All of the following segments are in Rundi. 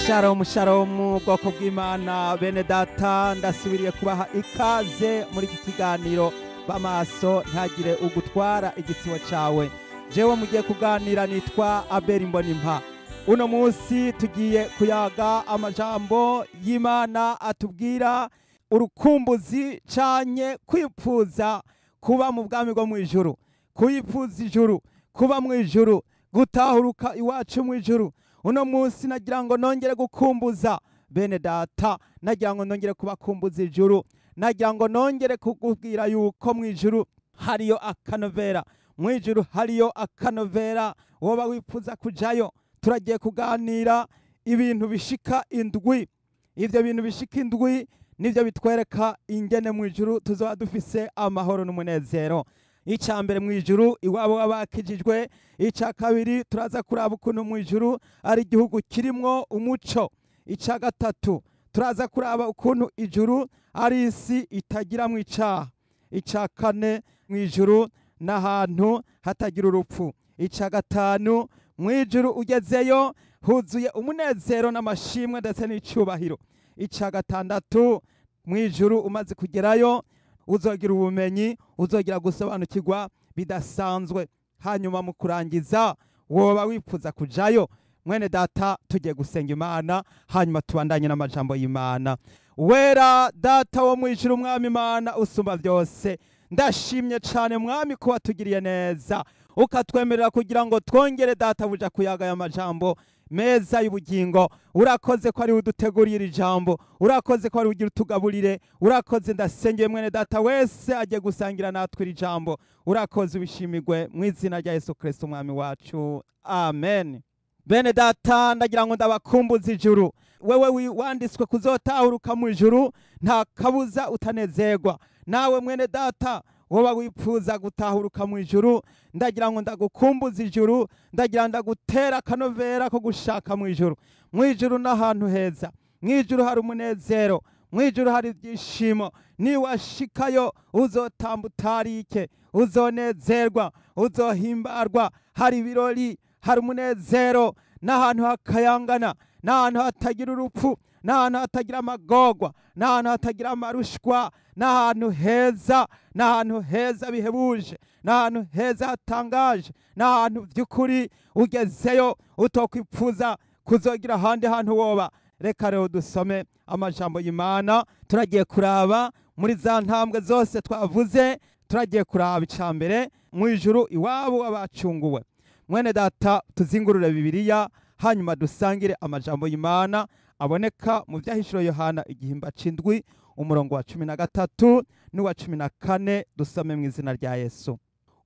Shalom shalom bwoko bw'Imana bene data ndasubiriye kubaha ikaze muri iki kiganiro bamaso ntagire ugutwara igitsibo cawe. Jewe mugiye kuganira nitwa Abel Mbonimpa. Uno musi tugiye kuyaga amajambo y'Imana atubwira urukumbuzi canye kwipfuza kuba mu bwami bwo mwijuru, kuyipfuza ijuru, kuba mwijuru, gutahuruka iwacu mwijuru. Uno musi nagira ngo nongere gukumbuza bene data, nagira ngo nongere kubakumbuza ijuru, nagira ngo nongere kukubwira yuko mwijuru hariyo akanovera, mwijuru hariyo akanovera woba wipfuza kujayo. Turagiye kuganira ibintu bishika indwi. Ivyo bintu bishika indwi nivyo bitwereka ingene mwijuru tuzoba dufise amahoro n'umunezero. Ica mbere mwijuru iwabo wabakijijwe, ica kabiri turaza kuraba ukuntu mwijuru ari igihugu kirimwo umuco, ica gatatu turaza kuraba ukuntu ijuru ari isi itagiramwo icaha, ica kane mwijuru n'ahantu hatagira urupfu, ica gatanu mwijuru ugezeyo huzuye umunezero n'amashimwe ndetse n'icubahiro, ica gatandatu mwijuru umaze kugerayo uzogira ubumenyi, uzogira gusobanukirwa bidasanzwe. Hanyuma mu kurangiza woba wipfuza kujayo. Mwene data tugiye gusenga Imana hanyuma tubandanye n'amajambo y'Imana. Wera data wo mwijuru mwami Imana usumba byose, ndashimye cane mwami ko watugiriye neza ukatwemerera kugira ngo twongere data buja kuyaga aya majambo meza y'ubugingo. Urakoze ko ari udutegurira ijambo, urakoze ko ari ugira utugaburire, urakoze ndasengeye mwene data wese agiye gusangira natwe iri jambo. Urakoze ubishimirwe mu izina rya Yesu Kristo umwami wacu, amen. Bene data ndagira ngo ndabakumbuza ijuru. Wewe wanditswe kuzotahuruka mu ijuru, nta kabuza utanezerwa. Nawe mwene data woba wipfuza gutahuruka mu ijuru, ndagira ngo ndagukumbuza ijuru, ndagira ndagutera akanovera ko gushaka mu ijuru. Mu ijuru n'ahantu heza, mu ijuru hari umunezero, mu ijuru hari ibyishimo. Niwashikayo uzotamba utarike, uzonezerwa, uzohimbarwa, hari ibirori, hari umunezero, n'ahantu hakayangana, n'ahantu hatagira urupfu, n'ahantu hatagira amagorwa, n'ahantu hatagira amarushwa, n'ahantu heza, n'ahantu heza bihebuje, n'ahantu heza hatangaje, n'ahantu by'ukuri ugezeyo utokwipfuza kuzogira ahandi hantu woba. Reka rero dusome amajambo y'Imana. Turagiye kuraba muri za ntambwe zose twavuze, turagiye kuraba ica mbere mu ijuru iwabo wabacunguwe. Mwene data tuzingurure Bibiliya hanyuma dusangire amajambo y'Imana aboneka mu vyahishuro Yohana igihimba c'indwi umurongo wa 13 n'uwa 14. Dusome mu izina rya Yesu.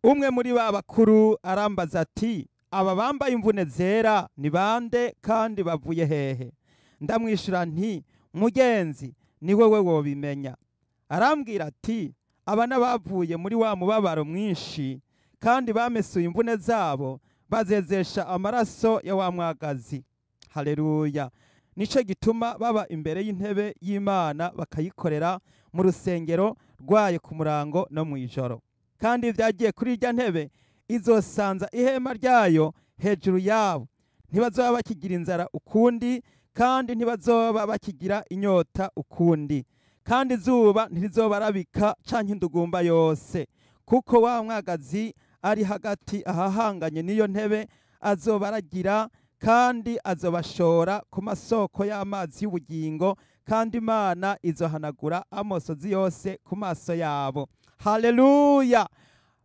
Umwe muri ba bakuru arambaza ati, aba bambaye imvune zera ni bande kandi bavuye hehe? Ndamwishura nti, mugenzi ni wewe wobimenya. Arambwira ati, aba nabavuye muri wa mubabaro mwinshi kandi bamesuye imvune zabo bazezesha amaraso ya wa mwagazi. Haleluya. Nico gituma baba imbere y'intebe y'Imana bakayikorera mu rusengero rwayo ku murango no mu ijoro. Kandi vyagiye kuri irya ntebe izosanza ihema ryayo hejuru yabo. Ntibazoba bakigira inzara ukundi, kandi ntibazoba bakigira inyota ukundi, kandi izuba ntirizobarabika canke indugumba yose, kuko wa mwagazi ari hagati ahahanganye n'iyo ntebe azobaragira kandi azobashora ku masoko y'amazi y'ubugingo, kandi Imana izohanagura amosozi yose ku maso yabo. Haleluya.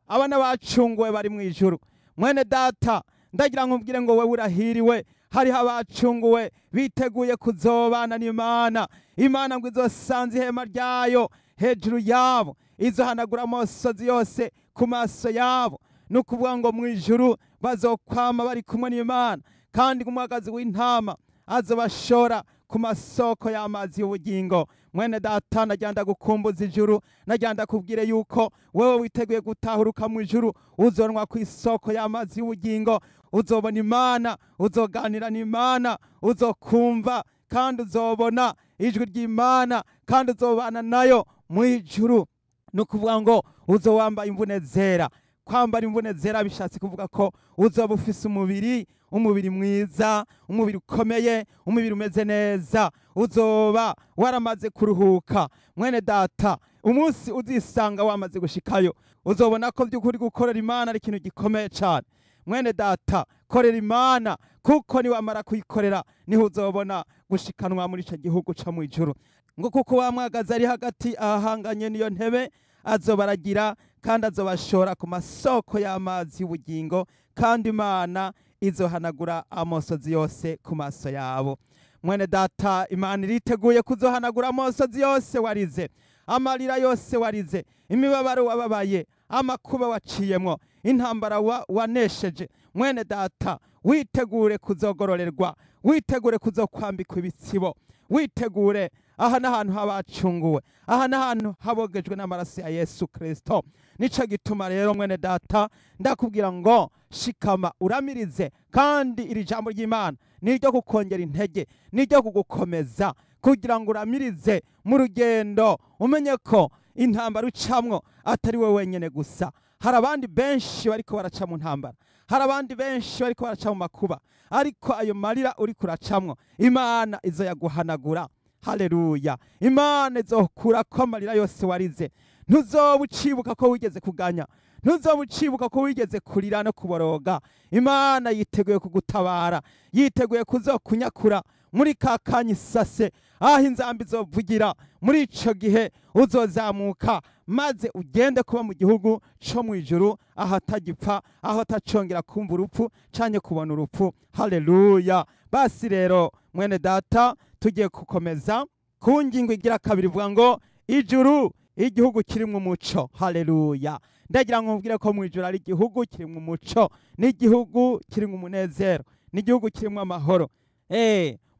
Abana bacunguwe bari mu ijuru. Mwene data ndagira nkubwire ngo wewe urahiriwe. Hariho abacunguwe biteguye kuzobana n'Imana. Imana ngo izosanze ihema ryayo hejuru yabo, izohanagura amosozi yose ku maso yabo. Nukuvuga ngo mu ijuru bazokwama bari kumwe n'Imana, kandi umwagazi w'intama azobashora ku masoko y'amazi y'ubugingo. Mwene data ndagira ndagukumbuza ijuru, ndagira ndakubwire yuko wewe witeguye gutahuruka mu ijuru, uzonwa ku isoko y'amazi y'ubugingo, uzobona Imana, uzoganira n'Imana, uzokumva kandi uzobona ijwi ry'Imana, kandi uzobana nayo mu ijuru. Nukuvuga ngo uzowambaye imvune zera. kwambara imvune zera bishatse kuvuga ko uzoba ufise umubiri mwiza, umubiri ukomeye, umubiri umeze neza, uzoba waramaze kuruhuka. Mwene data, umunsi uzisanga wamaze gushikayo, uzobona ko by'ukuri gukorera Imana ari ikintu gikomeye cyane. Mwene data, korera Imana, kuko niwamara kuyikorera niho uzobona gushikanwa muri ico gihugu ca mw'ijuru. Ngo kuko wamwagaza ari hagati ahanganye niyo ntebe, azobaragira kandi azobashora ku masoko y'amazi y'ubugingo, kandi Imana izohanagura amosozi yose ku maso yabo. Mwene data, Imana iriteguye kuzohanagura amosozi yose warize, amarira yose warize, imibabaro wababaye, amakuba waciyemwo, intambara wanesheje. Mwene data, witegure kuzogororerwa, witegure kuzokwambikwa ibitsibo, witegure. Aha n'ahantu habacunguwe, aha n'ahantu habogejwe n'amaraso ya Yesu Kristo. Nico gituma rero mwene data, ndakubwira ngo shikama uramirize, kandi iri jambo ry'Imana niryo kukongera intege, niryo kugukomeza kugira ngo uramirize mu rugendo, umenye ko intambara ucamwo atari we wenyene gusa. Hari abandi benshi bariko baraca mu ntambara, hari abandi benshi bariko baraca mu makuba, ariko ayo marira uri kuracamwo Imana izoyaguhanagura. Haleluya. Imana izokura ko amarira yose warize. Ntuzoba ucibuka ko wigeze kuganya, ntuzoba ucibuka ko wigeze kurira no kuboroga. Imana yiteguye kugutabara, yiteguye kuzokunyakura muri ka kanya isase, aho inzambi izovugira. Muri ico gihe uzozamuka maze ugende kuba mu gihugu co mw'ijuru, aho atagipfa, aho atacongera kumva urupfu canke kubona urupfu. Haleluya. Basi rero mwene data, tugiye gukomeza ku ngingo igira kabiri, ivuga ngo ijuru, igihugu kirimwo umuco. Haleluya. Ndagira ngo mubwire ko mw'ijuru ari igihugu kirimwo umuco, n'igihugu kirimwo umunezero, n'igihugu kirimwo amahoro.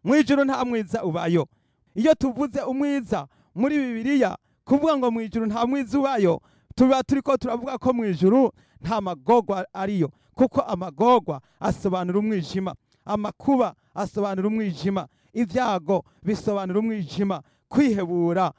Mw'ijuru nta mwiza ubayo. Iyo tuvuze umwiza muri Bibiliya, kuvuga ngo mw'ijuru nta mwiza ubayo, tuba turiko turavuga ko mw'ijuru nta magorwa ariyo, kuko amagorwa asobanura umwijima, amakuba asobanura umwijima, ibyago bisobanura umwijima, kwihebura,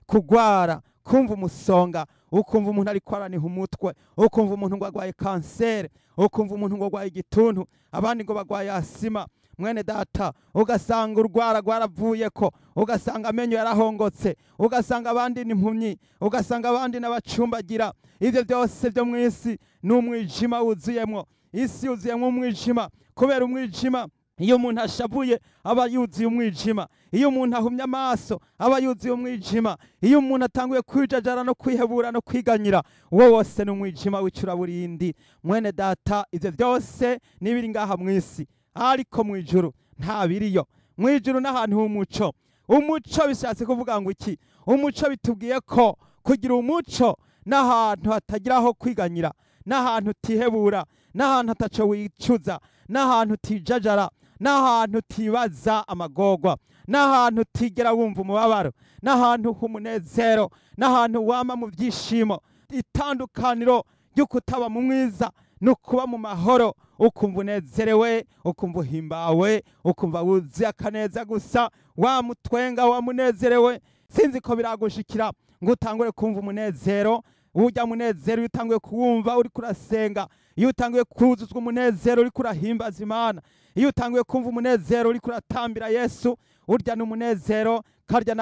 kugwara, kumva umusonga, ukumva umuntu ariko araniha umutwe, ukumva umuntu ngo agwaye kansere, ukumva umuntu ngo agwaye igituntu, abandi ngo bagwaye asima. Mwene data, ugasanga urwara rwaravuyeko, ugasanga amenyo yarahongotse, ugasanga abandi n'impumyi, ugasanga abandi n'abacumbagira. Ivyo byose byo mw'isi ni umwijima wuzuyemwo. Isi yuzuyemwo umwijima, kubera umwijima. Iyo umuntu ashavuye aba yuzuye umwijima, iyo umuntu ahumye amaso aba yuzuye umwijima, iyo umuntu atanguye kwijajara no kwihebura no kwiganyira, uwo wose ni umwijima w'icuraburindi. Mwene data, ivyo byose nibiri ngaha mw'isi, ariko mw'ijuru nta biriyo. Mw'ijuru n'ahantu h'umuco. Umuco bishatse kuvuga ngo iki? Umuco bitubwiye ko kugira umuco n'ahantu hatagiraho kwiganyira, n'ahantu utihebura, n'ahantu hataco wicuza, n'ahantu utijajara, n'ahantu utibaza amagorwa, n'ahantu utigera wumva umubabaro, n'ahantu h'umunezero, n'ahantu wama mu byishimo. Itandukaniro ryo kutaba mu mwiza no kuba mu mahoro, ukumva unezerewe, ukumva uhimbawe, ukumva wuzuye akaneza gusa, wamutwenga wamunezerewe. Sinzi ko biragushikira ngo utangure kumva umunezero. Urya munezero iyo utanguye kuwumva uri kurasenga, iyo utanguye kuzuzwa umunezero uri kurahimbaza Imana, iyo utanguye kumva umunezero uri kuratambira Yesu, urya n'umunezero karya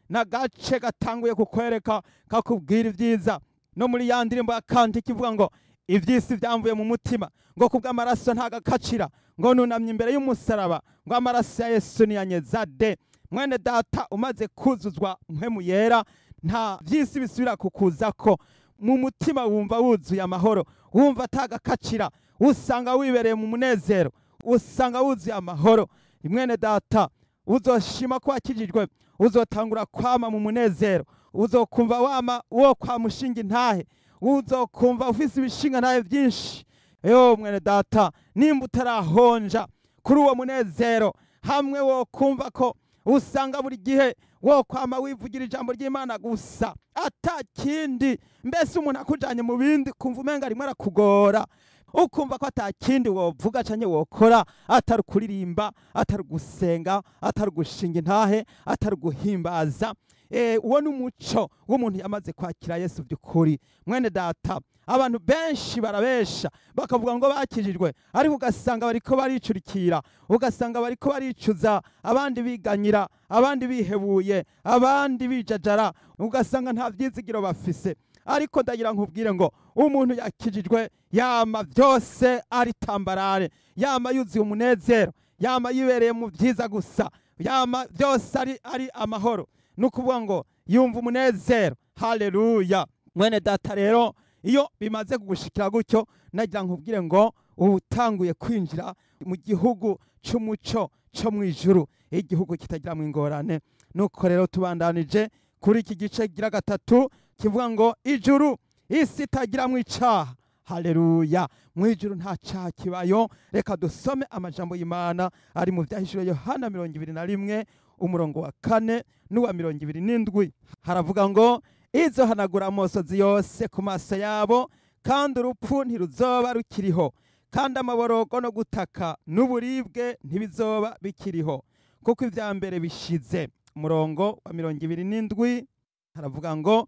n'agace gatanguye kukwereka kakubwira ibyiza. No muri ya ndirimbo ya Kanti kivuga ngo ivyisi vyamvuye mu mutima, ngo kubw'amaraso ntagakacira, ngo nunamye imbere y'umusaraba, ngo amaraso ya Yesu niyanyeza de. Mwene data, umaze kuzuzwa mpwemu yera, nta vyisi bisubira kukuzako. Mu mutima wumva wuzuye amahoro, wumva atagakacira, usanga wibereye mu munezero, usanga wuzuye amahoro. Mwene data, uzoshima ko wakijijwe, uzotangura kwama mu munezero, uzokumva wama wo kwa mushinga intahe, uzokumva ufise ibishinga ntahe byinshi. Mwene data, nimba utarahonja kuri uwo munezero, hamwe wo kumva ko usanga buri gihe wo kwama wivugira ijambo ry'Imana gusa atakindi, mbese umuntu akujanye mu bindi kumva umenga rimwe arakugora. ukumva ko atakindi wovuga canke wokora atari kuririmba, atari gusenga, atari gushinga intahe, atari guhimbaza. Uwo ni umuco w'umuntu yamaze kwakira Yesu by'ukuri. Mwene data, abantu benshi barabesha bakavuga ngo bakijijwe, ariko ugasanga bariko baricurikira, ugasanga bariko baricuza, abandi biganyira, abandi bihebuye, abandi bijajara, ugasanga nta vyizigiro bafise. Ariko ndagira nkubwire ngo umuntu yakijijwe yama byose ari tambarare, yama yuzuye umunezero, yama yibereye mu byiza gusa, yama byose ari amahoro. Nukuvuga ngo yumva umunezero. Haleluya. Mwene data rero, iyo bimaze kugushikira gutyo, nagira nkubwire ngo utanguye kwinjira mu gihugu cy'umuco cyo mu ijuru, igihugu kitagira mu ingorane. Nuko rero tubandanije kuri iki gice gira gatatu kivuga ngo ijuru, isi itagira mu icaha. Haleluya. Mu ijuru nta cyaha kibayo. Reka dusome amajambo y'Imana ari mu Vyahishuriwe Yohana 21 umurongo wa 4 n'uwa 27. Haravuga ngo izohanagura amosozi yose ku maso yabo, kandi urupfu ntiruzoba rukiriho, kandi amaborogo no gutaka n'uburibwe ntibizoba bikiriho, kuko ivya mbere bishize. Umurongo wa 27 haravuga ngo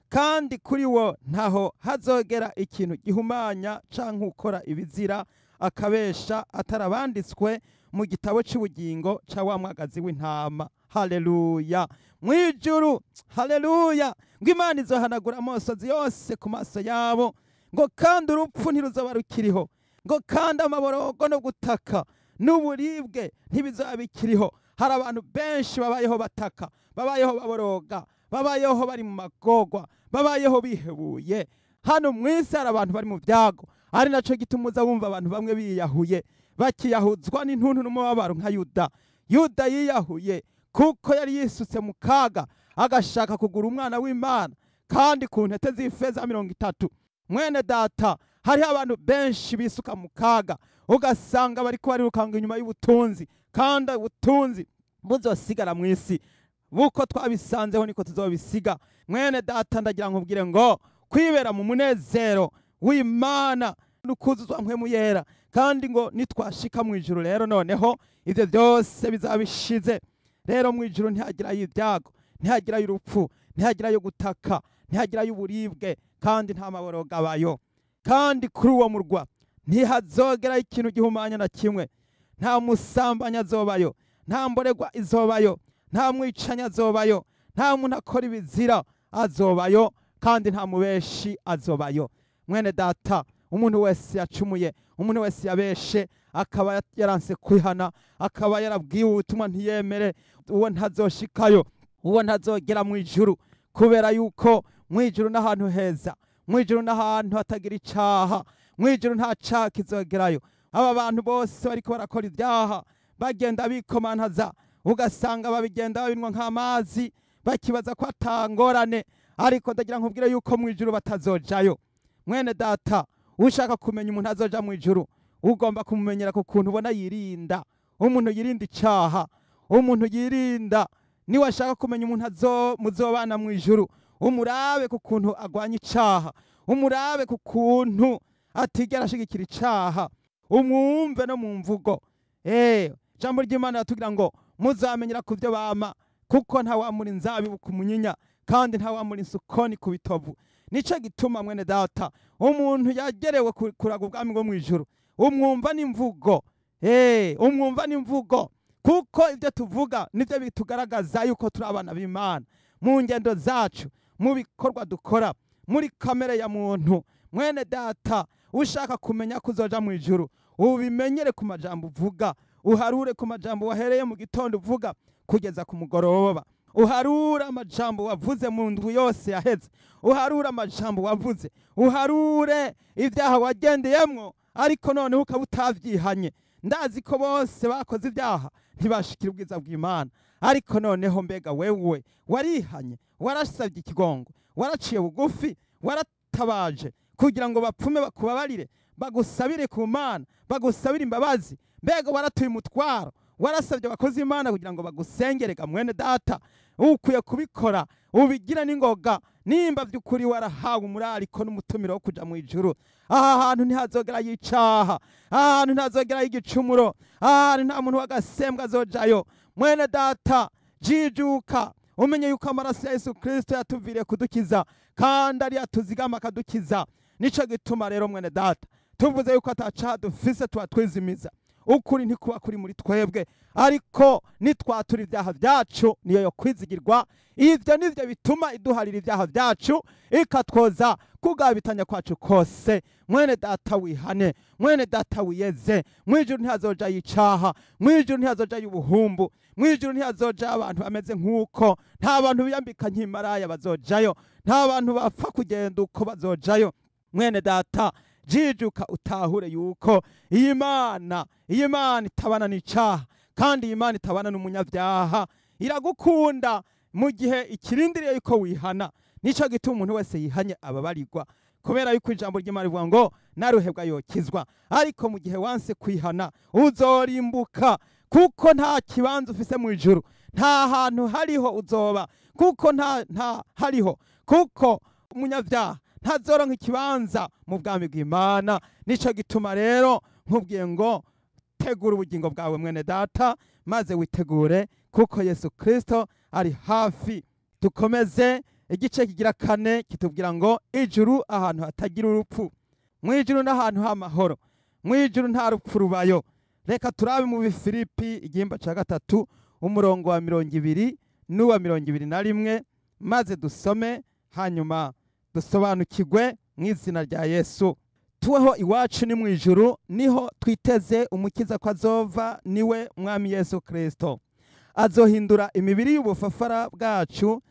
kandi kuri wo ntaho hazogera ikintu gihumanya canke ukora ibizira akabesha atarabanditswe mu gitabo cy'ubugingo ca wa mwagazi w'intama. Haleluya. Mwijuru, haleluya, ngo Imana izohanagura amosozi yose ku maso yabo, ngo kandi urupfu ntiruzoba rukiriho, ngo kandi amaborogo no gutaka n'uburibwe ntibizoba bikiriho. Hari abantu benshi babayeho bataka, babayeho baboroga, babayeho bari mu magorwa, babayeho bihebuye. Hano mwisi hari abantu bari mu vyago, ari naco gitumuza wumva abantu bamwe biyahuye, bakiyahuzwa n'intuntu n'umubabaro nka Yuda. Yuda yiyahuye kuko yari yisutse mu kaga, agashaka kugura umwana w'Imana, kandi ku ntete z'ifeza 30. Mwene data, hari abantu benshi bisuka mu kaga, ugasanga bariko barirukanga inyuma y'ubutunzi, kandi ubutunzi buzosigara mw'isi. Buko twabisanzeho niko tuzobisiga. Mwene data, ndagira nkubwire ngo kwibera mu munezero w'Imana n'ukuzuzwa mpwemu yera, kandi ngo nitwashika mu ijuru rero noneho ivyo byose bizabishize. Rero mu ijuru ntihagirayo ibyago, ntihagirayo urupfu, ntihagirayo gutaka, ntihagirayo uburibwe, kandi nta maboroga abayo. Kandi kuri uwo murwa ntihazogerayo ikintu gihumanya na kimwe, nta musambanya azobayo, nta mboregwa izobayo, nta mwicanya azobayo, nta muntu akora ibizira azobayo, kandi nta mubeshi azobayo. Mwene data, umuntu wese yacumuye, umuntu wese yabeshe, akaba yaranse kwihana, akaba yarabwiwe ubutumwa ntiyemere, uwo ntazoshikayo, uwo ntazogera mu ijuru. Kubera yuko mu ijuru n'ahantu heza, mu ijuru n'ahantu hatagira icaha, mu ijuru nta caha kizogerayo. Aba bantu bose bariko barakora ibyaha bagenda bikomantaza, ugasanga babigenda babinwa nk'amazi, bakibaza ko atangorane, ariko ndagira nkubwire yuko mu ijuru batazojayo. Mwene data, ushaka kumenya umuntu azoja mu ijuru, ugomba kumumenyera ku kuntu ubona yirinda. Umuntu yirinda icaha, umuntu yirinda. Niwe ashaka kumenya umuntu muzobana mu ijuru, umurabe ku kuntu agwanya icaha, umurabe ku kuntu atigera ashigikira icaha, umwumve no mu mvugo. Jambo ry'Imana ratubwira ngo muzamenyera ku byo bama, kuko nta wamura inzabibu ku munyinya, kandi nta wamura insukoni ku bitovu. Nico gituma mwene data, umuntu yagerewe kuraga ubwami bwo mu ijuru, umwumva n'imvugo. Umwumva n'imvugo, kuko ibyo tuvuga nibyo bitugaragaza yuko turi abana b'Imana, mu ngendo zacu, mu bikorwa dukora, muri kamere ya muntu. Mwene data, ushaka kumenya kuzoja mu ijuru, ubimenyere ku majambo uvuga, uharure ku majambo wahereye mu gitondo uvuga kugeza ku mugoroba. Uharura amajambo wavuze mu ndwi yose yaheze, uharura amajambo wavuze, uharure ibyaha wagendeyemwo, ariko noneho ukaba utavyihanye. Ndazi ko bose bakoze ibyaha ntibashikira ubwiza bw'Imana, ariko noneho mbega wewe warihanye, warasabye ikigongo, waraciye bugufi, waratabaje kugira ngo bapfume bakubabarire, bagusabire ku Mana, bagusabire imbabazi. Mbega waratuye umutwaro, warasabye abakozi b'Imana kugira ngo bagusengerega mwene data, ukwiye kubikora ubigira n'ingoga. Nimba by'ukuri warahawe umurariko n'umutumiro wo kuja mu ijuru, aha hantu ntihazogera yicaha, aha hantu ntihazogera igicumuro, aha hantu nta muntu w'agasembwa azojayo. Mwene data, jijuka umenye yuko amaraso ya Yesu Kristo yatuviriye kudukiza kandi ari yatuzigama akadukiza. Nico gituma rero mwene data, tuvuze yuko atacaha dufise tuba twizimiza, ukuri ntikuba kuri muri twebwe, ariko nitwatura ibyaha byacu niyo yo kwizigirwa. Ivyo nivyo bituma iduharira ibyaha byacu ikatwoza kugabitanya kwacu kose. Mwene data wihane, mwene data wiyeze. Mwijuru ntihazoja yicaha, mwijuru ntihazoja y'ubuhumbu, mwijuru ntihazoja abantu bameze nk'uko, nta bantu biyambika nk'imaraya bazojayo, nta bantu bapfa kugenda uko bazojayo. Mwene data, jijuka utahure yuko iyi Mana itabana n'icaha, kandi iyi Mana itabana n'umunyabyaha. Iragukunda mu gihe ikirindiriye yuko wihana. Nico gituma umuntu wese yihanye ababarirwa, kubera yuko ijambo ry'Imana rivuga ngo naruhebwa yokizwa. Ariko mu gihe wanse kwihana uzorimbuka, kuko nta kibanza ufise mu ijuru, nta hantu hariho uzoba, kuko nta hariho, kuko umunyabyaha ntazoronka ikibanza mu bwami bw'Imana. Nico gituma rero nkubwiye ngo tegura ubugingo bwawe mwene data, maze witegure, kuko Yesu Kristo ari hafi. Dukomeze igice kigira 4 kitubwira ngo ijuru ahantu hatagira urupfu. Mwijuru n'ahantu h'amahoro, mwijuru nta rupfu rubayo. Reka turabe mu Bifilipi igihimba ca 3 umurongo wa 20 n'uwa 21, maze dusome hanyuma dusobanukirwe mw'izina rya Yesu. Tuweho iwacu ni mwijuru, niho twiteze umukiza ko azova, niwe mwami Yesu Kristo. Azohindura imibiri y'ubufafara bwacu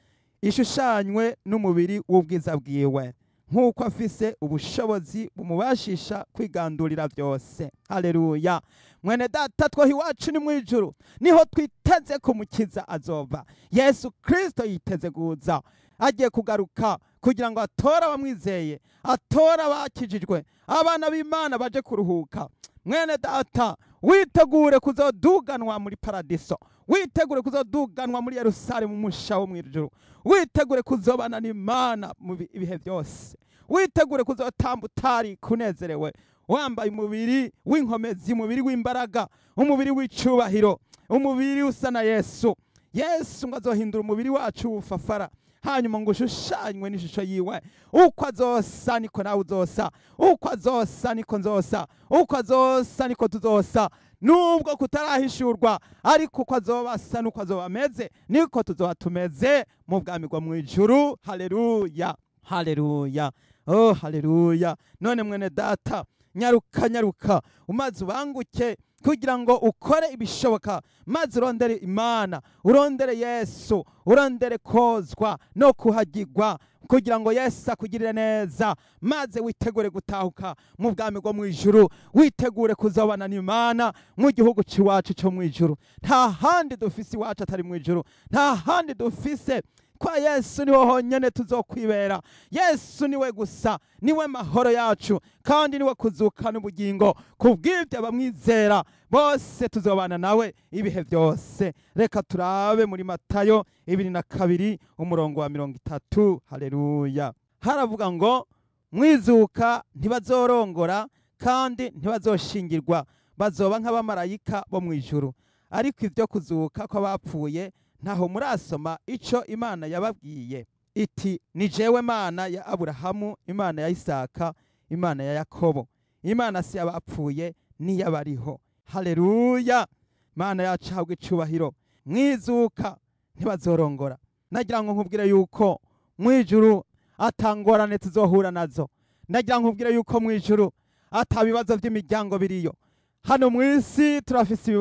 ishushanywe n'umubiri w'ubwiza bwiwe, nk'uko afise ubushobozi bumubashisha kwigandurira byose. Haleluya. Mwene data, twoho iwacu ni mwijuru, niho twiteze ko umukiza azova. Yesu Kristo yiteze kuza, agiye kugaruka kugira ngo atore abamwizeye, atore abakijijwe, abana b'Imana baje kuruhuka. Mwene data, witegure kuzoduganwa muri paradiso, witegure kuzoduganwa muri Yerusalemu musha wo mwijuru, witegure kuzobana n'Imana mu bihe byose, witegure kuzotamba utari kunezerewe, wambaye umubiri w'inkomezi, umubiri w'imbaraga, umubiri w'icubahiro, umubiri usa na Yesu. Yesu ngo azohindura umubiri wacu w'ubufafara, hanyuma ngo ushushanywe n'ishusho yiwe. Uko azosa niko nawe uzosa, uko azosa niko nzosa, uko azosa niko tuzosa. Nubwo kutarahishurwa, ariko uko azoba asa nuko azoba ameze niko tuzoba tumeze mu bwami bwo mwijuru. Haleluya, haleluya, oh haleluya. None mwene data, nyaruka umaze ubanguke kugira ngo ukore ibishoboka, maze urondere Imana, urondere Yesu, urondere kozwa no kuhagirwa, kugira ngo Yesu akugirire neza, maze witegure gutahuka mu bwami bwo mwijuru, witegure kuzobana n'Imana mu gihugu ciwacu cyo mwijuru. Nta handi dufise iwacu atari mwijuru, nta handi dufise. Kwa Yesu niho honyene tuzokwibera. Yesu niwe gusa, niwe mahoro yacu, kandi niwe kuzukana ubugingo. Kubw'ivyo abamwizera bose tuzobana nawe ibihe byose. Reka turabe muri Matayo 22 umurongo wa 30. Haleluya. Haravuga ngo mwizuka ntibazorongora kandi ntibazoshingirwa, bazoba nk'abamarayika bo mwijuru. Ariko ivyo kuzuka kw'abapfuye ntaho murasoma ico Imana yababwiye iti, ni jewe Mana ya Aburahamu, Imana ya Isaka, Imana ya Yakobo. Imana si abapfuye ni yabariho. Haleluya. Mana yacu habwe icubahiro. Mwizuka ntibazorongora. Nagira ngo nkubwire yuko mwijuru atangorane tuzohura nazo. Nagira ngo nkubwire yuko mwijuru atabibazo by'imiryango biriyo. Hano mwisi turafise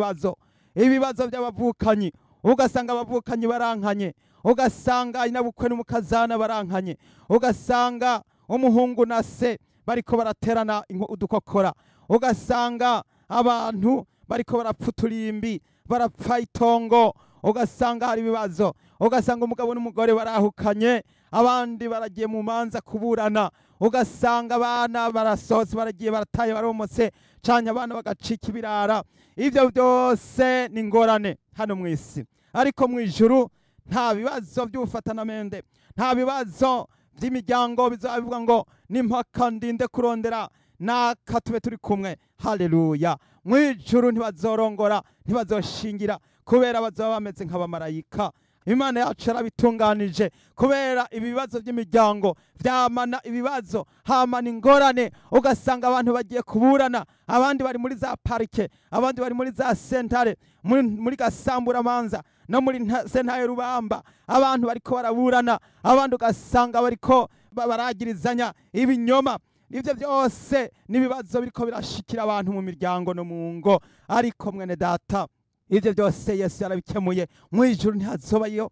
ibibazo by'abavukanyi. Ugasanga abavukanyi barankanye, ugasanga inabukwe n'umukazana barankanye, ugasanga umuhungu na se bariko baraterana udukokora, ugasanga abantu bariko barapfuturimbi, barapfa itongo, ugasanga hari ibibazo, ugasanga umugabo n'umugore barahukanye, abandi baragiye mu manza kuburana, ugasanga abana barasohotse baragiye barataye baromotse, canke abana bagacika ibirara. Ivyo byose ni ingorane hano mu isi, ariko mu ijuru nta bibazo by'ubufatanamende, nta bibazo by'imiryango bizavuga ngo nimpaka ndinde kurondera naka tube turi kumwe. Haleluya! Mu ijuru ntibazorongora, ntibazoshingira, kubera bazaba bameze nk'abamarayika. Imana yacu yarabitunganije, kubera ibibazo by'imiryango vyamana ibibazo, hamana ingorane, ugasanga abantu bagiye kuburana, abandi bari muri za parike, abandi bari muri za sentare, muri gasamburamanza no muri sentare Rubamba, abantu bariko baraburana, abandi ugasanga bariko baragirizanya ibinyoma. Ivyo byose nibibazo biriko birashikira abantu mu miryango no mu ngo. Ariko mwene data, ivyo byose Yesu yarabikemuye. Mu ijuru ntihazobayo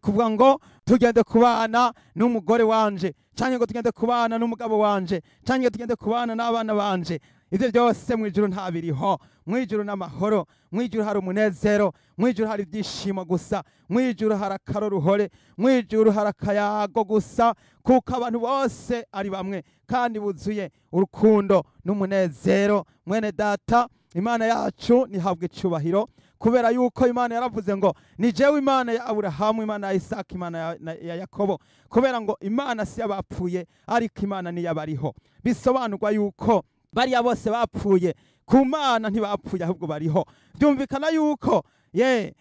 kuvuga ngo tugende kubana n'umugore wanje, canke ngo tugende kubana n'umugabo wanje, canke ngo tugende kubana n'abana banje. Ivyo byose mu ijuru ntabiriho. Mu ijuru n'amahoro, mu ijuru hari umunezero, mu ijuru hari ibyishimo gusa, mu ijuru hari akaroruhore, mu ijuru hari akayago gusa, kuko abantu bose ari bamwe kandi buzuye urukundo n'umunezero. Mwene data, Imana yacu nihabwe icubahiro, kubera yuko Imana yaravuze ngo ni jewe Imana ya Aburahamu, Imana ya Isaka, Imana ya Yakobo. Kubera ngo Imana si yabapfuye, ariko Imana ni yabariho. Bisobanurwa yuko bariya bose bapfuye, ku Mana ntibapfuye ahubwo bariho. Byumvikana yuko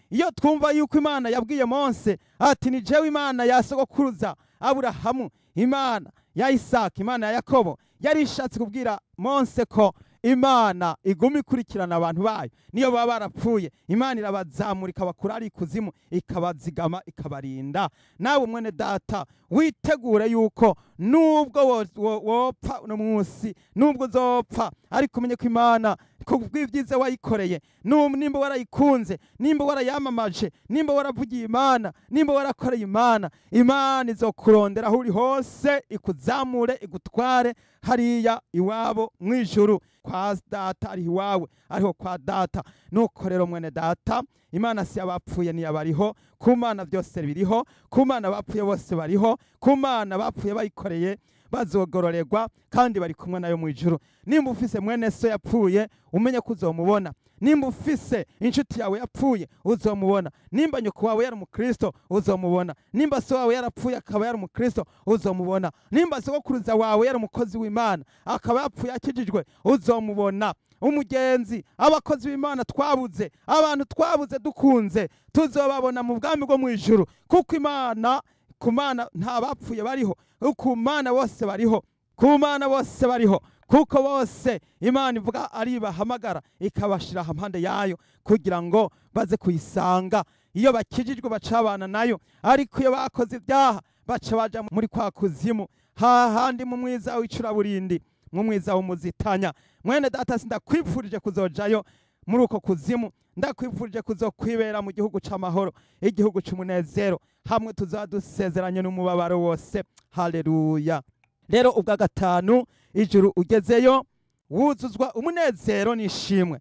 iyo twumva yuko Imana yabwiye Mose ati ni jewe Imana ya sogokuruza Aburahamu, Imana ya Isaka, Imana ya Yakobo, yari ishatse kubwira Mose ko Imana iguma ikurikirana abantu bayo. Niyo baba barapfuye, Imana irabazamura ikabakura ari ikuzimu, ikabazigama, ikabarinda. Nawe mwene data, witegure yuko nubwo wopfa no munsi, nubwo uzopfa, ariko umenye ko Imana kubw'ivyiza wayikoreye, nimba warayikunze, nimba warayamamaje, nimba waravugiye Imana, nimba warakoreye Imana, Imana izokurondera aho uri hose, ikuzamure, igutware hariya iwabo mwijuru kwa data. Ari iwawe, ariho kwa data. Nuko rero mwene data, Imana si abapfuye ni abariho. Ku Mana byose biriho, ku Mana bapfuye bose bariho, ku Mana bapfuye bayikoreye bazogororerwa kandi bari kumwe nayo mu ijuru. Nimba ufise mwene so yapfuye, umenye ko uzomubona. Nimba ufise inshuti yawe yapfuye, uzomubona. Nimba nyoko wawe yari umukristo, uzomubona. Nimba so wawe yarapfuye akaba yari umukristo, uzomubona. Nimba sogokuruza wawe yari umukozi w'Imana akaba yapfuye akijijwe, uzomubona. Umugenzi, abakozi b'Imana twabuze, abantu twabuze dukunze, tuzobabona mu bwami bwo mu ijuru, kuko Imana, ku Mana nta bapfuye bariho, ku Mana bose bariho, ku Mana bose bariho, kuko bose Imana ivuga ari bahamagara ikabashira hampande yayo kugira ngo baze kuyisanga. Iyo bakijijwe bacabana nayo, ariko iyo bakoze ibyaha baca baja muri kwa kuzimu, hahandi mu mwiza w'icuraburindi, mu mwiza w'umuzitanya. Mwene data, sindakwifurije kuzojayo muri uko kuzimu, ndakwifurije kuzokwibera mu gihugu c'amahoro, igihugu c'umunezero, hamwe tuzadusezeranye n'umubabaro wose. Haleluya! Rero ubwa gatanu, ijuru ugezeyo wuzuzwa umunezero n'ishimwe.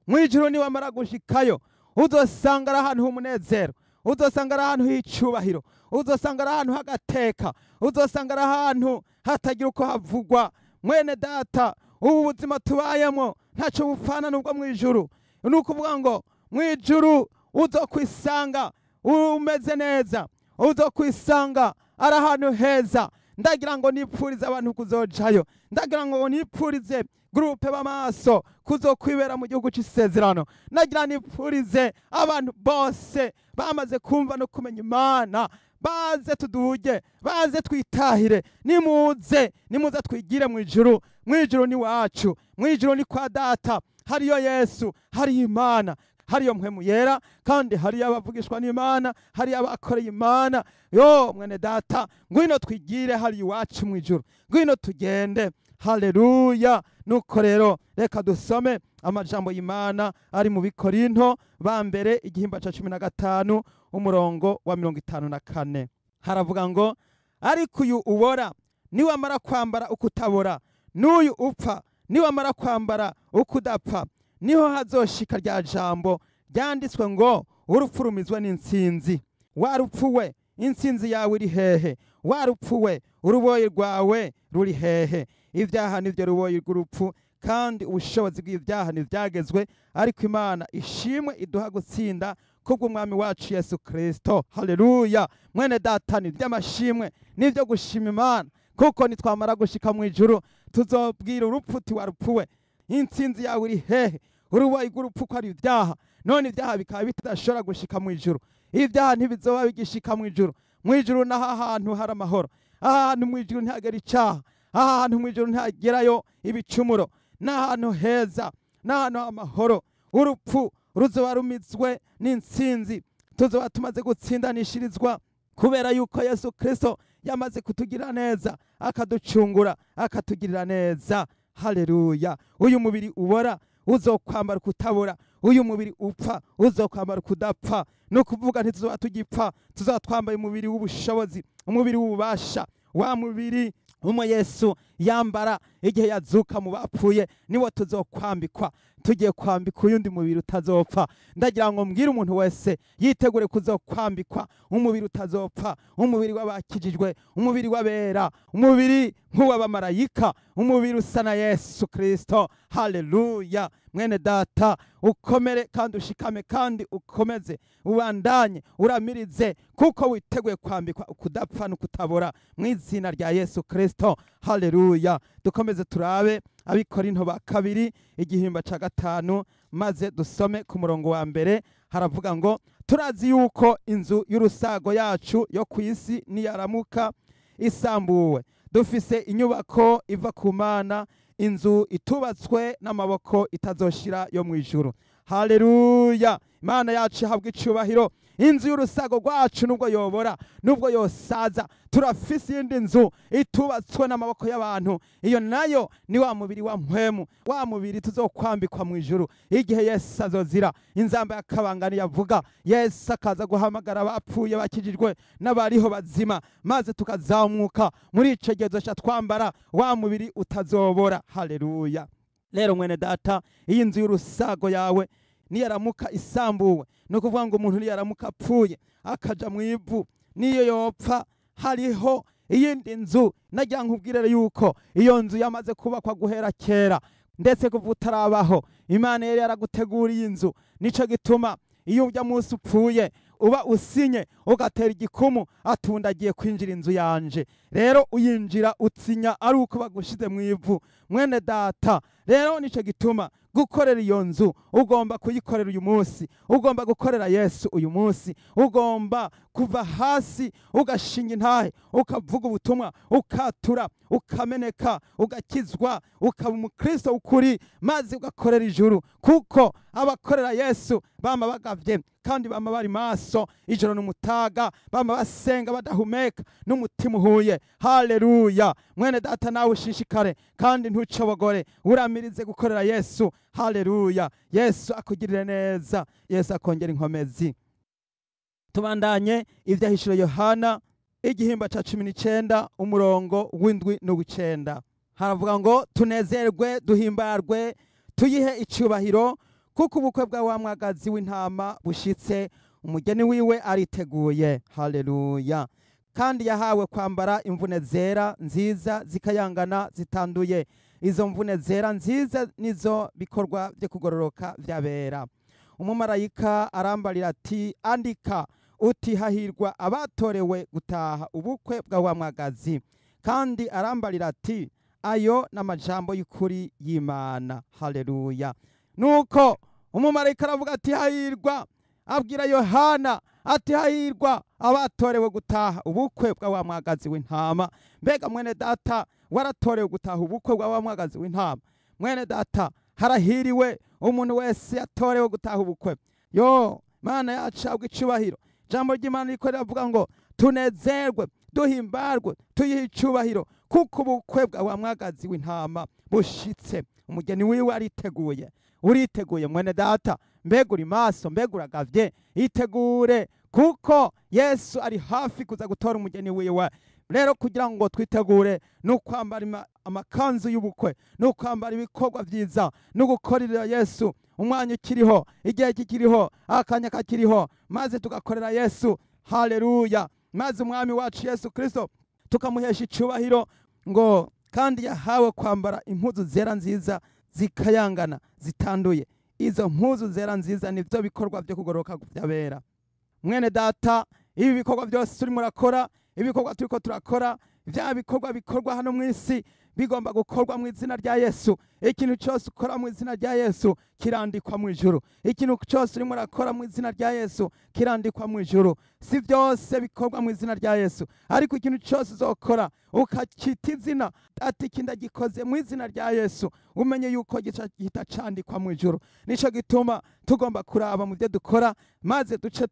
Mu ijuru niwamara gushikayo, uzosanga ari ahantu h'umunezero, uzosanga ari ahantu h'icubahiro, uzosanga ari ahantu h'agateka, uzosanga ari ahantu hatagira uko havugwa. Mwene data, ubu buzima tubayemo ntaco bupfana n'ubwo mu ijuru. Ni ukuvuga ngo mu ijuru uzokwisanga umeze neza, uzokwisanga ari ahantu heza. Ndagira ngo nipfurize abantu kuzojayo, ndagira ngo nipfurize groupe b'amaso kuzokwibera mu gihugu c'isezerano. Ndagira nipfurize abantu bose bamaze kumva no kumenya Imana, baze tuduge, baze twitahire, nimuze twigire mu ijuru. Mu ijuru ni wacu, mu ijuru ni kwa data, hariyo Yesu, hariyo Imana, hariyo mpwemu yera, kandi hariyo abavugishwa n'Imana, hariyo abakoreye Imana. Yo mwene data, ngwino twigire hari iwacu mu ijuru, ngwino tugende. Haleluya! Nuko rero reka dusome amajambo y'Imana ari mu Bikorinto ba mbere igihimba ca 15 umurongo wa 54. Haravuga ngo, ariko uyu ubora niwamara kwambara ukutabora, n'uyu upfa niwamara kwambara ukudapfa, niho hazoshika rya jambo ryanditswe ngo, urupfu rumizwe n'intsinzi. Warupfuwe, intsinzi yawe iri hehe? Warupfuwe, uruboyi rwawe ruri hehe? Ibyaha nivyo ruboyi rw'urupfu, kandi ubushobozi bw'ibyaha ntibyagezwe, ariko Imana ishimwe iduha gutsinda kubw'umwami wacu Yesu Kristo. Haleluya! Mwene data, ni by'amashimwe n'ibyo gushima Imana, kuko nitwamara gushika mu ijuru tuzobwira urupfu uti warupfuwe, intsinzi yawe iri hehe? Uruboyi rw'urupfu ko ari ibyaha, none ibyaha bikaba bitashobora gushika mu ijuru. Ibyaha ntibizoba bigishika mu ijuru. Mu ijuru naho ahantu hari amahoro, ahantu mu ijuru ntihagera icyaha, ahantu mu ijuru ntihagerayo ibicumuro, n'ahantu heza, n'ahantu h'amahoro. Urupfu ruzoba rumizwe n'intsinzi, tuzoba tumaze gutsindanishirizwa, kubera yuko Yesu Kristo yamaze kutugira neza, akaducungura, akatugirira neza. Haleluya! Uyu mubiri ubora uzokwambara kutabora, uyu mubiri upfa uzokwambara kudapfa. No kuvuga ntituzoba tugipfa, tuzoba twambaye umubiri w'ubushobozi, umubiri w'ububasha, wa mubiri umwe Yesu yambara igihe yazuka mu bapfuye, niwo tuzokwambikwa. Tugiye kwambika uyundi mubiri utazopfa. Ndagira ngo mbwire umuntu wese yitegure kuzokwambikwa umubiri utazopfa, umubiri w'abakijijwe, umubiri w'abera, umubiri nk'uw'abamarayika, umubiri usa na Yesu Kristo. Haleluya! Mwene data, ukomere kandi ushikame kandi ukomeze, ubandanye uramirize, kuko witeguye kwambikwa ukudapfa n'ukutabora mu izina rya Yesu Kristo. Haleluya! Dukomeze turabe Abikorinto ba kabiri igihimba ca 5, maze dusome ku murongo wa mbere. Haravuga ngo, turazi yuko inzu y'urusago yacu yo ku isi niyaramuka isambuwe, dufise inyubako iva ku Mana, inzu itubatswe n'amaboko itazoshira yo mu ijuru. Haleluya! Imana yacu ihabwa icubahiro. Inzu y'urusago rwacu nubwo yobora, nubwo yosaza, turafise iyindi nzu itubatswe n'amaboko y'abantu. Iyo nayo ni wa mubiri wa mpwemu, wa mubiri tuzokwambikwa mu ijuru igihe Yesu azozira. Inzamba y'akabangani yavuga, Yesu akaza guhamagara abapfuye bakijijwe n'abariho bazima, maze tukazamuka. Muri ico gihe tuzoca twambara wa mubiri utazobora. Haleluya! Rero mwene data, iyi nzu y'urusago yawe niyaramuka isambuwe, no kuvuga ngo umuntu niyaramuka apfuye akaja mu ivu, niyo yopfa hariho iyindi nzu. Nagira nkubwire yuko iyo nzu yamaze kubakwa guhera kera, ndetse kuva utarabaho Imana yari yaraguteguriye inzu. Nico gituma iyo ujya munsi upfuye uba usinye ugatera igikumu, atundagiye kwinjira inzu yanje. Rero uyinjira utsinya ari uko bagushize mu ivu. Mwene data, rero nico gituma gukorera iyo nzu ugomba kuyikorera uyu munsi, ugomba gukorera Yesu uyu munsi, ugomba kuva hasi ugashinga intahe, ukavuga ubutumwa, ukatura, ukameneka, ugakizwa, ukaba umukristo ukuri, maze ugakorera ijuru. Kuko abakorera Yesu bama bagavye kandi bama bari maso ijoro n'umutaga, bama basenga badahumeka n'umutima uhuye. Haleluya! Mwene data, nawe ushishikare kandi ntucobogore, uramirize gukorera Yesu. Haleluya! Yesu akugirire neza, Yesu akongera inkomezi. Tubandanye ivyahishuro Yohana igihimba ca 19 umurongo w'indwi n'uw'icenda. Haravuga ngo, tunezerwe duhimbarwe tuyihe icubahiro, kuko ubukwe bwa wa mwagazi w'intama bushitse, umugeni wiwe ariteguye. Haleluya! Kandi yahawe kwambara imvune zera nziza zikayangana zitanduye. Izo mvune zera nziza nizo bikorwa byo kugororoka vy'abera. Umumarayika arambarira ati, andika uti, hahirwa abatorewe gutaha ubukwe bwa wa mwagazi. Kandi arambarira ati, ayo n'amajambo y'ukuri y'Imana. Haleluya! Nuko umumarayika aravuga ati, hahirwa, abwira Yohana ati, hahirwa abatorewe gutaha ubukwe bwa wa mwagazi w'intama. Mbega mwene data, waratorewe gutaha ubukwe bwa wa mwagazi w'intama? Mwene data, harahiriwe umuntu wese yatorewe gutaha ubukwe. Yo, Mana yacu ihabwa icubahiro. Jambo ry'Imana riko riravuga ngo, tunezerwe duhimbarwe tuyihe icubahiro, kuko ubukwe bwa wa mwagazi w'intama bushitse, umugeni wiwe ariteguye. Uriteguye mwene data? Mbega uri maso? Mbega uragavye? Itegure, kuko Yesu ari hafi kuza gutora umugeni wiwe. Rero kugira ngo twitegure, no kwambara amakanzu y'ubukwe, no kwambara ibikorwa vyiza, no gukorera Yesu umwanya ukiriho, igihe kikiriho, akanya kakiriho, maze tugakorera Yesu. Haleluya! Maze umwami wacu Yesu Kristo tukamuhesha icubahiro. Ngo kandi yahawe kwambara impuzu zera nziza zikayangana zitanduye. Izo mpuzu zera nziza nivyo bikorwa vyo kugororoka vy'abera. Mwene data, ibi bikorwa byose turimo urakora, ibikorwa turiko turakora, vya bikorwa bikorwa hano mw'isi bigomba gukorwa mu izina rya Yesu. Ikintu cyose ukora mu izina rya Yesu kirandikwa mu ijuru. Ikintu cyose urimo urakora mu izina rya Yesu kirandikwa mu ijuru. Si byose bikorwa mu izina rya Yesu, ariko ikintu cyose uzokora ukakita izina ati kindagikoze mu izina rya Yesu, umenye yuko gihita candikwa mu ijuru. Nico gituma tugomba kuraba mu byo dukora, maze duce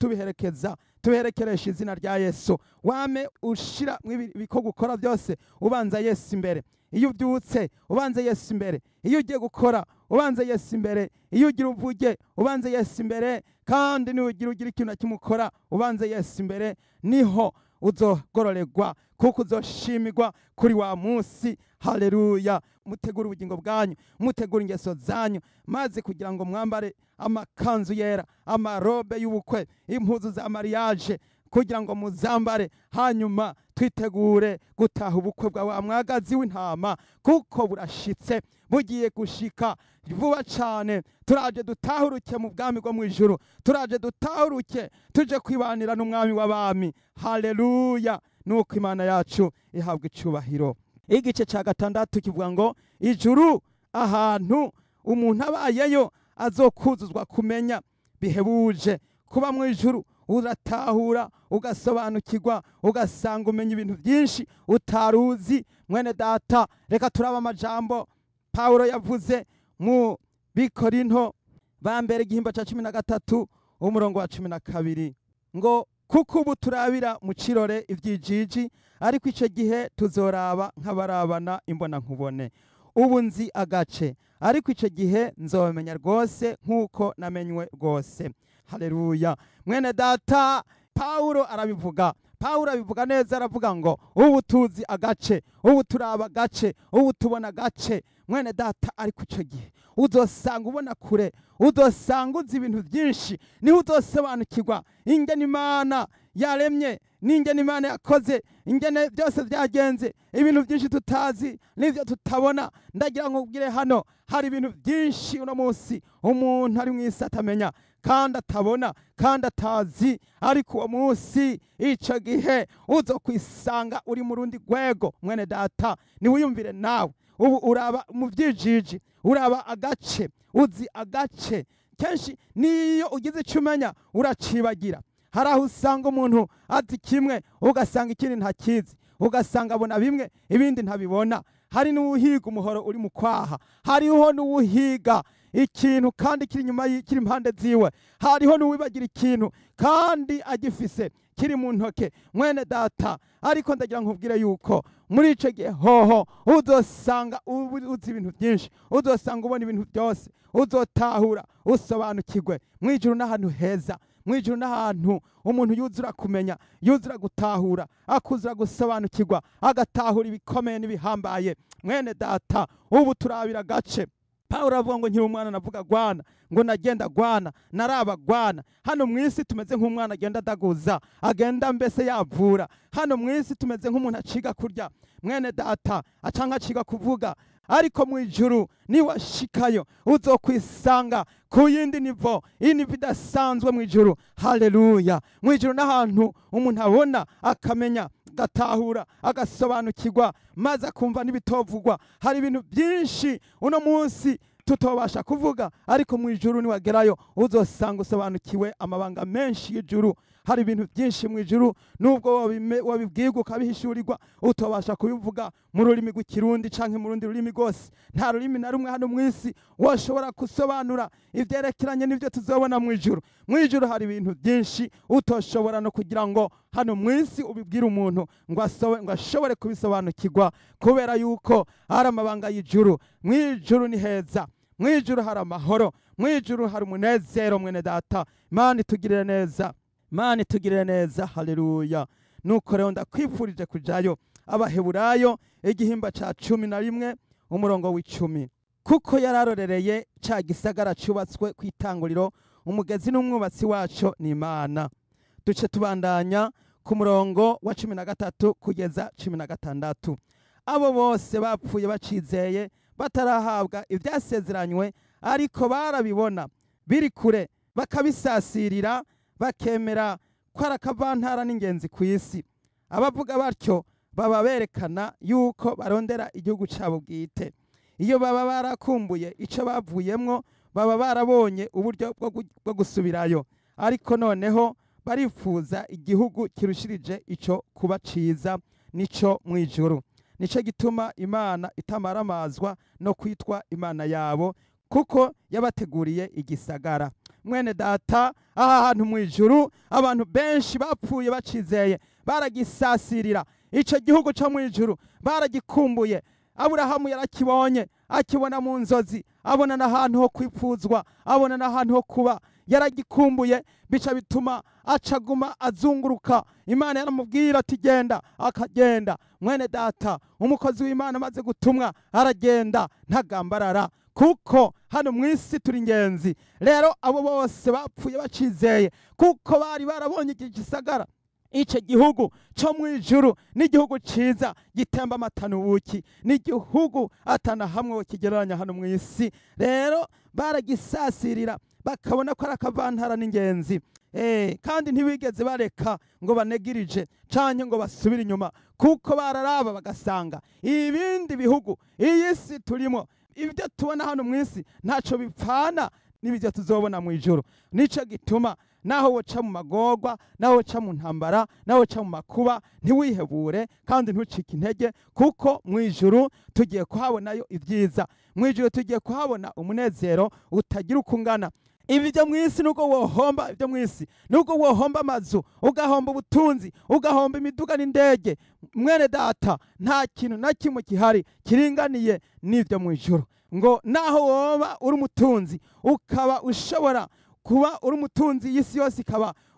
tubiherekeresha izina rya Yesu. Wame ushira ibikorwa ukora byose ubanza Yesu imbere. Iyo ubyutse ubanze Yesu imbere, iyo ugiye gukora ubanze Yesu imbere, iyo ugira uvuge ubanze Yesu imbere, kandi niugira ikintu na kimukora ubanze Yesu imbere, niho uzogororerwa kuko uzoshimirwa kuri wa munsi. Haleluya! Mutegura ubugingo bwanyu, mutegura ingeso zanyu, maze kugira ngo mwambare amakanzu yera, amarobe y'ubukwe, impuzu za mariage, kugira ngo muzambare, hanyuma twitegure gutaha ubukwe bwa wa mwagazi w'intama, kuko burashitse, bugiye gushika vuba cyane. Turaje dutahuruke mu bwami bwo mu ijuru, turaje dutahuruke tuje kwibanira n'umwami w'abami. Haleluya! Nuko Imana yacu ihabwa icubahiro. Igice ca 6 kivuga ngo ijuru, ahantu umuntu abayeyo azokuzuzwa kumenya bihebuje. Kuba mu ijuru uratahura, ugasobanukirwa, ugasanga umenya ibintu byinshi utaruzi. Mwene data, reka turaba amajambo Paulo yavuze mu Bikorinto ba mbere igihimba ca 13 umurongo wa 12 ngo kuko ubu turabira mu kirore ivyijiji, ariko ico gihe tuzoraba nk'abarabana imbona nkubone. Ubu nzi agace, ariko ico gihe nzomenya rwose nk'uko namenywe rwose. Haleluya! Mwene data, Paulo arabivuga neza, aravuga ngo ubu tuzi agace, ubu turaba agace, ubu tubona agace. Mwene data, ariko ico gihe uzosanga ubona kure, uzosanga uzi ibintu byinshi, niho uzosobanukirwa ingene Imana yaremye, n'ingene Imana yakoze, ingene byose byagenze, ibintu byinshi tutazi n'ivyo tutabona. Ndagira ngo ubwire hano, hari ibintu byinshi uno munsi umuntu ari mw'isi atamenya kandi atabona kandi atazi, ariko uwo munsi ico gihe uzokwisanga uri mu rundi rwego. Mwene data, niwiyumvire nawe, ubu uraba mu vyijiji, uraba agace, uzi agace. Kenshi niyo ugize icyo umenya uracibagira. Hari aho usanga umuntu azi kimwe ugasanga ikindi ntakizi, ugasanga abona bimwe ibindi ntabibona. Hari n'uwuhiga umuhoro uri mu kwaha, hariho n'uwuhiga ikintu kandi kiri inyuma kiri impande ziwe, hariho n'uwibagira ikintu kandi agifise kiri mu ntoke. Mwene data, ariko ndagira nkubwire yuko muri ico gihe hoho uzosanga uzi ibintu byinshi, uzosanga ubona ibintu byose, uzotahura, usobanukirwe. Mwijuru n'ahantu heza, mwijuru n'ahantu umuntu yuzura kumenya, yuzura gutahura, akuzura gusobanukirwa, agatahura ibikomeye n'ibihambaye. Mwene data, ubu turabira agace. Paulo avuga ngo nkiri umwana navuga gwana, ngo nagenda gwana, naraba gwana. Hano mw'isi tumeze nk'umwana agenda adaguza, agenda mbese yavura. Hano mw'isi tumeze nk'umuntu aciga kurya. Mwene data, acanka aciga kuvuga, ariko mu ijuru niwashikayo uzokwisanga ku yindi nivo, inivo idasanzwe mu ijuru. Haleluya! Mu ijuru n'ahantu umuntu abona akamenya, agatahura, agasobanukirwa, maze akumva n'ibitovugwa. Hari ibintu byinshi uno munsi tutobasha kuvuga, ariko mu ijuru niwagerayo uzosanga usobanukiwe amabanga menshi y'ijuru. Hari ibintu byinshi mu ijuru, nubwo wabibwirwa ukabihishurirwa, utobasha kubivuga mu rurimi rw'ikirundi canke mu rundi rurimi rwose. Nta rurimi na rumwe hano mw'isi washobora gusobanura ivyerekeranye n'ivyo tuzobona mu ijuru. Mu ijuru hari ibintu byinshi utoshobora no kugira ngo hano mw'isi ubibwire umuntu ngo ashobore kubisobanukirwa, kubera yuko ari amabanga y'ijuru. Mu ijuru ni heza, mu ijuru hari amahoro, mu ijuru hari umunezero. Mwene data, Imana itugirire neza, Imana itugirire neza. Haleluya! Nuko rero ndakwifurije kujayo. Abaheburayo igihimba ca 11 umurongo w'10. Kuko yararorereye ca gisagara cubatswe kwitanguriro, umugezi n'umwubatsi waco ni Imana. Duce tubandanya ku murongo wa 13 kugeza 16. Abo bose bapfuye bacizeye batarahabwa ibyasezeranywe, ariko barabibona biri kure bakabisasirira, bakemera ko ari akavantara n'ingenzi ku isi. Abavuga batyo baba berekana yuko barondera igihugu cyabo bwite. Iyo baba barakumbuye icyo bavuyemwo, baba barabonye uburyo bwo gusubirayo, ariko noneho barifuza igihugu kirushirije ico kuba ciza, nico mwijuru. Nico gituma Imana itamaramazwa no kwitwa Imana yabo, kuko yabateguriye igisagara. Mwene data, aha hantu mwijuru abantu benshi bapfuye bacizeye, baragisasirira. Ico gihugu cyo mwijuru baragikumbuye. Aburahamu yarakibonye, akibona mu nzozi, abona n'ahantu ho kwipfuzwa, abona n'ahantu ho kuba. Yaragikumbuye, bica bituma acaguma azunguruka. Imana yaramubwira ati genda, akagenda. Mwene data, umukozi w'Imana amaze gutumwa aragenda ntagambarara, kuko hano mw'isi turi ingenzi. Rero abo bose bapfuye bacizeye, kuko bari barabonye iki gisagara. Ico gihugu cyo mwijuru ni igihugu ciza gitemba amata n'ubuki, ni igihugu atana hamwe kigereranya hano mw'isi. Rero baragisasirira, bakabona ko ari akavantara n'ingenzi. Kandi ntibigeze bareka ngo banegirije canke ngo basubire inyuma, kuko bararaba bagasanga ibindi bihugu, iyi si turimo, ibyo tubona hano mw'isi ntaco bipfana n'ibyo tuzobona mwijuru. Nico gituma naho woca mu magorwa, naho woca mu ntambara, naho woca mu makuba, ntiwihebure kandi ntucike intege, kuko mwijuru tugiye kuhabonayo ibyiza. Mwijuru tugiye kuhabona umunezero utagira uko ungana. Ibi byo mw'isi nuko wohomba, ibyo mw'isi nuko wohomba amazu, ugahomba ubutunzi, ugahomba imiduga n'indege. Mwene data, nta kintu na kimwe kihari kiringaniye n'ibyo mwijuru. Ngo naho woba uri umutunzi, ukaba ushobora kuba uri umutunzi y'isi yose,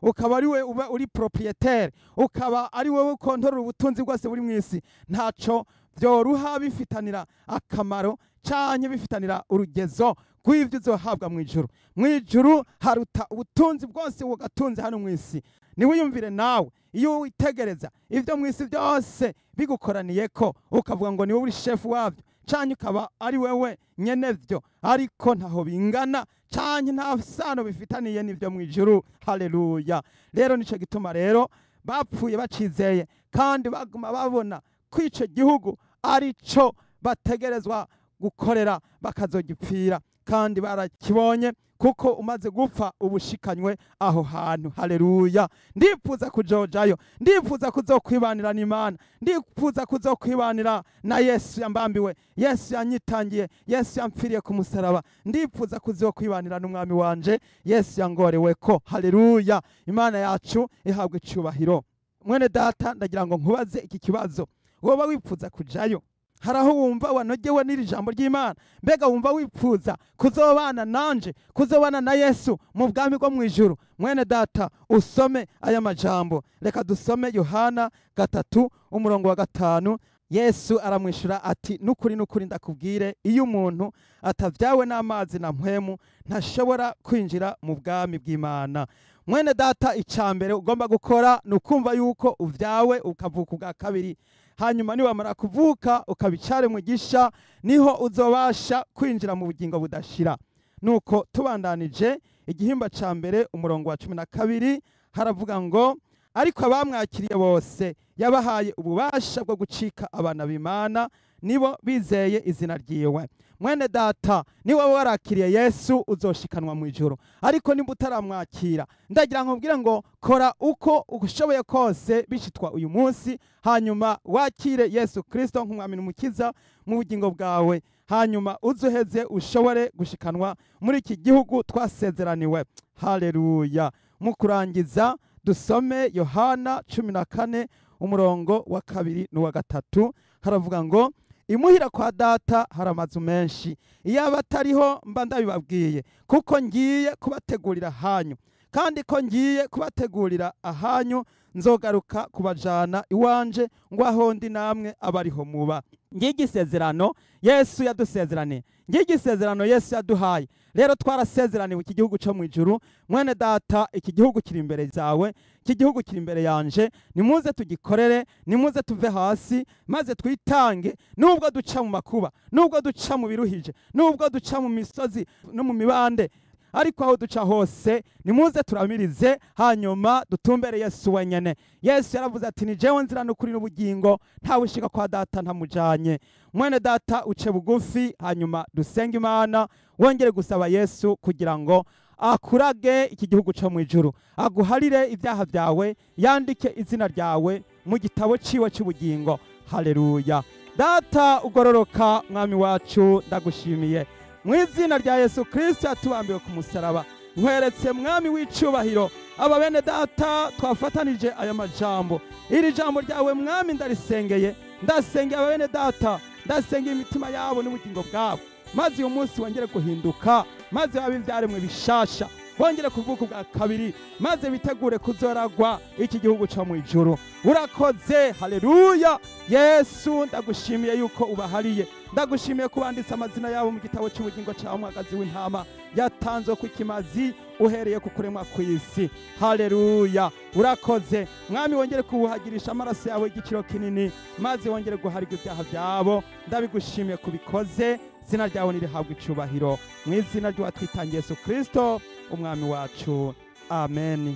ukaba ari we uba uri proprietaire, ukaba ari wowe ukontorora ubutunzi bwose buri mw'isi, ntaco byoruha bifitanira akamaro canke bifitanira urugezo kw'ivyo uzohabwa mwijuru. Mwijuru haruta ubutunzi bwose wogatunze hano mw'isi. Niwiyumvire nawe, iyo witegereza ivyo mw'isi byose bigukoraniyeko, ukavuga ngo niwe uri chef wavyo, canke ukaba ari wewe nyenevyo, ariko ntaho bingana canke nta sano bifitaniye n'ivyo mwijuru. Haleluya! Rero nico gituma rero bapfuye bacizeye, kandi baguma babona ko ico gihugu arico bategerezwa gukorera bakazogipfira, kandi barakibonye, kuko umaze gupfa ubushikanywe aho hantu. Haleluya! Ndifuza kujojayo, ndifuza kuzokwibanira n'Imana, ndifuza kuzokwibanira na Yesu yambambiwe, Yesu yanyitangiye, Yesu yampfiriye ku musaraba. Ndifuza kuzokwibanira n'umwami wanje Yesu yangoreweko. Haleluya! Imana yacu ihabwe icubahiro. Mwene data, ndagira ngo nkubaze iki kibazo: woba wifuza kujayo? Haraho wumva wanogewe n'iri jambo ry'Imana? Mbega wumva wifuza kuzobana nanje, kuzobana na Yesu mu bwami bwo mwijuru? Mwene data, usome aya majambo. Reka dusome Yohana 3:5. Yesu aramwishura ati, nukuri nukuri ndakubwire, iyo umuntu atavyawe n'amazi na mpwemu, ntashobora kwinjira mu bwami bw'Imana. Mwene data, icambere ugomba gukora nukumva yuko uvyawe ukavuka ubwa kabiri. Hanyuma niwamara kuvuka ukabicare mwigisha, niho uzobasha kwinjira mu bugingo budashira. Nuko tubandanije igihimba ca mbere umurongo wa 12, haravuga ngo, ariko abamwakiriye bose yabahaye ububasha bwo gucika abana b'Imana, nibo bizeye izina ryiwe. Mwene data, niba warakiriye Yesu uzoshikanwa mu ijuru, ariko nimba utaramwakira, ndagira nkubwire ngo kora uko ushoboye kose bishitwa uyu munsi, hanyuma wakire Yesu Kristo nk'umwami n'umukiza mu bugingo bwawe, hanyuma uzoheze ushobore gushikanwa muri iki gihugu twasezeraniwe. Haleluya! Mu kurangiza dusome Yohana 14 umurongo wa 2 n'uwa 3, haravuga ngo, imuhira kwa data hari amazu menshi, iyo abatariho mba ndabibabwiye, kuko ngiye kubategurira ahanyu. Kandi ko ngiye kubategurira ahanyu, nzogaruka kubajana iwanje, ngo aho ndi namwe abariho muba. Ngigisezerano Yesu yadusezeraniye, ngigisezerano Yesu yaduhaye. rero twarasezeraniwe iki gihugu cyo mu ijuru. Mwene data, iki gihugu kiri imbere zawe, iki gihugu kiri imbere yanje, nimuze tugikorere, nimuze tuve hasi maze twitange, nubwo duca mu makuba, nubwo duca mu biruhije, nubwo duca mu misozi no mu mibande, ariko aho duca hose nimuze turamirize, hanyuma dutumbere Yesu wenyene. Yesu yaravuze ati ni jewe nzira n'ukuri n'ubugingo, ntawe ushika kwa data ntamujanye. Mwene data, uce bugufi hanyuma dusenga Imana, wongere gusaba Yesu kugira ngo akurage iki gihugu cyo mu ijuru, aguharire ibyaha byawe, yandike izina ryawe mu gitabo ciwe cy'ubugingo. Haleluya. Data ugororoka, mwami wacu, ndagushimiye mu izina rya Yesu Kristo yatubambiwe ku musaraba. Nkweretse mwami w'icubahiro aba bene data twafatanije aya majambo, iri jambo ryawe mwami ndarisengeye, ndasengeye aba bene data, ndasengeye imitima yabo n'ubugingo bwabo, maze uyu munsi wongere guhinduka, maze babe ivyaremwe bishasha, bongere kuvuka bwa kabiri, maze bitegure kuzoragwa iki gihugu cyo mu ijuru. Urakoze. Haleluya. Yesu, ndagushimiye yuko ubahariye, ndagushimiye kubanditse amazina yabo mu gitabo cy'ubugingo cyawe, mwagazi w'intama yatanzwe ku kimazi uhereye ku kuremwa kw'isi. Haleluya. Urakoze mwami, wongere kubuhagirisha amaraso yawe igiciro kinini, maze wongere guharigwa ibyaha byabo. Ndabigushimiye kubikoze, izina ryawe nirihabwa icubahiro, mu izina ry'uwatwitangiye Yesu Kristo umwami wacu. Amen.